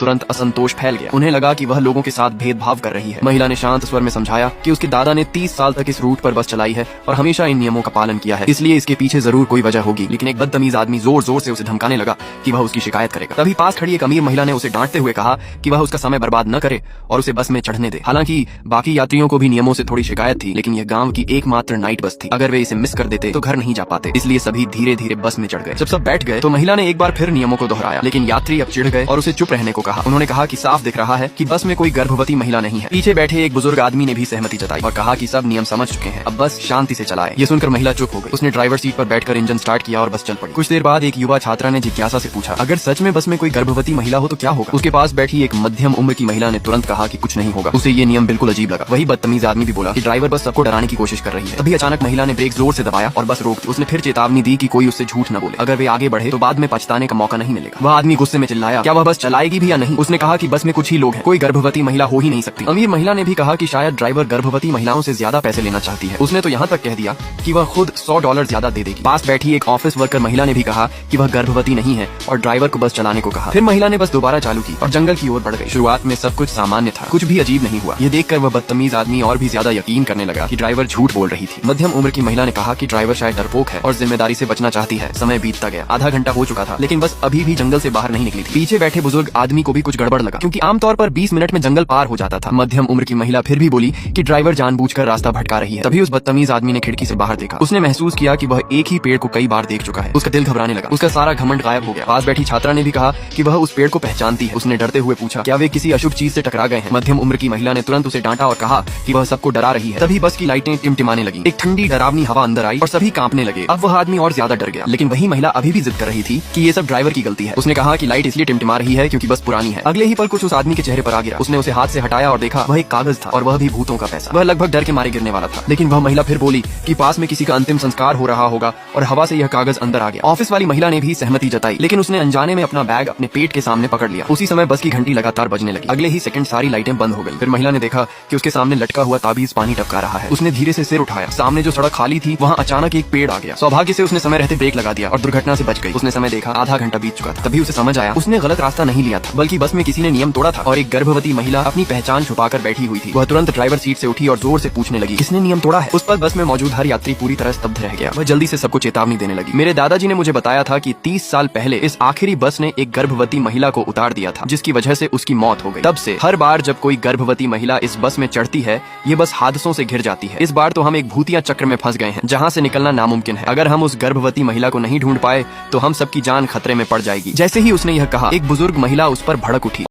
तुरंत असंतोष फैल गया। उन्हें लगा कि वह लोगों के साथ भेदभाव कर रही है। महिला ने शांत स्वर में समझाया कि उसके दादा ने 30 साल तक इस रूट पर बस चलाई है और हमेशा इन नियमों का पालन किया है, इसलिए इसके पीछे जरूर कोई वजह होगी। लेकिन एक बदतमीज आदमी जोर जोर से उसे धमकाने लगा कि वह उसकी शिकायत करेगा। तभी पास खड़ी एक अमीर महिला ने उसे डांटते हुए कहा कि वह उसका समय बर्बाद न करे और उसे बस में चढ़ने दे। हालांकि बाकी यात्रियों को भी नियमों से थोड़ी शिकायत थी, लेकिन यह गांव की एकमात्र नाइट बस थी। अगर वे इसे मिस कर देते तो घर नहीं जा पाते, इसलिए सभी धीरे धीरे बस में चढ़ गए। जब सब बैठ गए तो महिला ने एक बार फिर नियमों को दोहराया, लेकिन यात्री अब चिढ़ गए और उसे चुप रहने को कहा। उन्होंने कहा कि साफ दिख रहा है कि बस में कोई गर्भवती महिला नहीं है। पीछे बैठे एक बुजुर्ग आदमी ने भी सहमति जताई और कहा कि सब नियम समझ चुके हैं, अब बस शांति से चलाएं। ये सुनकर महिला चुप हो गई। उसने ड्राइवर सीट पर बैठकर इंजन स्टार्ट किया और बस चल पड़ी। कुछ देर बाद एक युवा छात्रा ने जिज्ञासा से पूछा, अगर सच में बस में कोई गर्भवती महिला हो तो क्या होगा? उसके पास बैठी एक मध्यम उम्र की महिला ने तुरंत कहा कि कुछ नहीं होगा। उसे ये नियम बिल्कुल अजीब लगा। वही बदतमीज आदमी भी बोला कि ड्राइवर बस सबको डराने की कोशिश कर रही है। तभी अचानक महिला ने ब्रेक जोर से दबाया और बस रोक दी। उसने फिर चेतावनी दी कि कोई उससे झूठ न बोले, अगर वे आगे बढ़े तो बाद में पछताने का मौका नहीं मिलेगा। वह आदमी गुस्से में चिल्लाया, क्या वह बस चलाएगी भी या नहीं? उसने कहा कि बस में कुछ ही लोग हैं, कोई गर्भवती महिला हो ही नहीं सकती। अमीर महिला ने भी कहा कि शायद ड्राइवर गर्भवती महिलाओं से ज्यादा पैसे लेना चाहती है। उसने तो यहाँ तक कह दिया कि वह खुद $100 ज्यादा दे देगी। पास बैठी एक ऑफिस वर्कर महिला ने भी कहा कि वह गर्भवती नहीं है और ड्राइवर को बस चलाने को कहा। फिर महिला ने बस दोबारा चालू की और जंगल की ओर बढ़ गई। शुरुआत में सब कुछ सामान्य था, कुछ भी अजीब नहीं हुआ। ये देखकर वह बदतमीज आदमी और भी ज्यादा यकीन करने लगा कि ड्राइवर झूठ बोल रही थी। मध्यम उम्र की महिला ने कहा कि ड्राइवर शायद डरपोक है और जिम्मेदारी से बचना चाहती है। समय बीतता गया, आधा घंटा हो चुका था, लेकिन बस अभी भी जंगल से बाहर नहीं निकली थी। पीछे बैठे बुजुर्ग आदमी को भी कुछ गड़बड़ लगा, क्योंकि आमतौर पर 20 मिनट में जंगल पार हो जाता था। मध्यम उम्र की महिला फिर भी बोली कि ड्राइवर जानबूझकर रास्ता भटका रही है। तभी उस बदतमीज आदमी ने खिड़की से बाहर देखा। उसने महसूस किया कि वह एक ही पेड़ को कई बार देख चुका है। उसका दिल घबराने लगा, उसका सारा घमंड गायब हो गया। पास बैठी छात्रा ने भी कहा कि वह उस पेड़ को पहचानती है। उसने डरते हुए पूछा, क्या वे किसी अशुभ चीज से टकरा गए हैं? मध्यम उम्र की महिला ने तुरंत उसे डांटा और कहा कि वह सबको डरा रही है। तभी बस की लाइटें टिमटिमाने लगी, एक ठंडी डरावनी हवा अंदर आई और सभी कांपने लगे। अब वह आदमी और ज्यादा डर गया, लेकिन वही महिला अभी भी जिद कर रही थी कि ये सब ड्राइवर की गलती है। उसने कहा कि लाइट इसलिए टिमटिमा रही है क्योंकि बस पुरानी है। अगले ही पल कुछ उस आदमी के चेहरे पर आ गिरा। उसने उसे हाथ से हटाया और देखा वह एक कागज था और वह भी भूतों का पैसा। वह लगभग डर के मारे गिरने वाला था, लेकिन वह महिला फिर बोली कि पास में किसी का अंतिम संस्कार हो रहा होगा और हवा से यह कागज अंदर आ गया। ऑफिस वाली महिला ने भी सहमति जताई, लेकिन उसने अनजाने में अपना बैग अपने पेट के सामने पकड़ लिया। उसी समय बस की घंटी लगातार बजने लगी। अगले ही सेकंड सारी लाइटें बंद हो गई। फिर महिला ने देखा कि उसके सामने लटका हुआ ताबीज पानी टपका रहा है। उसने धीरे से सिर उठाया। सामने जो सड़क खाली थी वहाँ अचानक एक पेड़ आ गया। सौभाग्य से उसने समय रहते ब्रेक लगा दिया और दुर्घटना से बच गई। उसने समय देखा, आधा घंटा बीत चुका था। तभी उसे समझ आया उसने गलत रास्ता नहीं लिया था, बल्कि बस में किसी ने नियम तोड़ा था और एक गर्भवती महिला अपनी पहचान छुपाकर बैठी हुई थी। वह तुरंत ड्राइवर सीट से उठी और जोर से पूछने लगी, किसने नियम तोड़ा है? उस पर बस में मौजूद हर यात्री पूरी तरह स्तब्ध रह गया। वह जल्दी से सबको चेतावनी देने लगी, मेरे दादाजी ने मुझे बताया था कि 30 साल पहले इस आखिरी बस ने एक गर्भवती महिला को उतार दिया था, जिसकी वजह से उसकी मौत हो गई। तब से हर बार जब कोई गर्भवती महिला इस बस में चढ़ती है, ये बस हादसों से घिर जाती है। इस बार तो हम एक भूतिया चक्र में फंस गए हैं, जहाँ से निकलना नामुमकिन है। अगर हम उस गर्भवती महिला को नहीं ढूंढ पाए तो हम सबकी जान खतरे में पड़ जाएगी। जैसे ही उसने यह कहा, एक बुजुर्ग महिला उस पर भड़क उठी।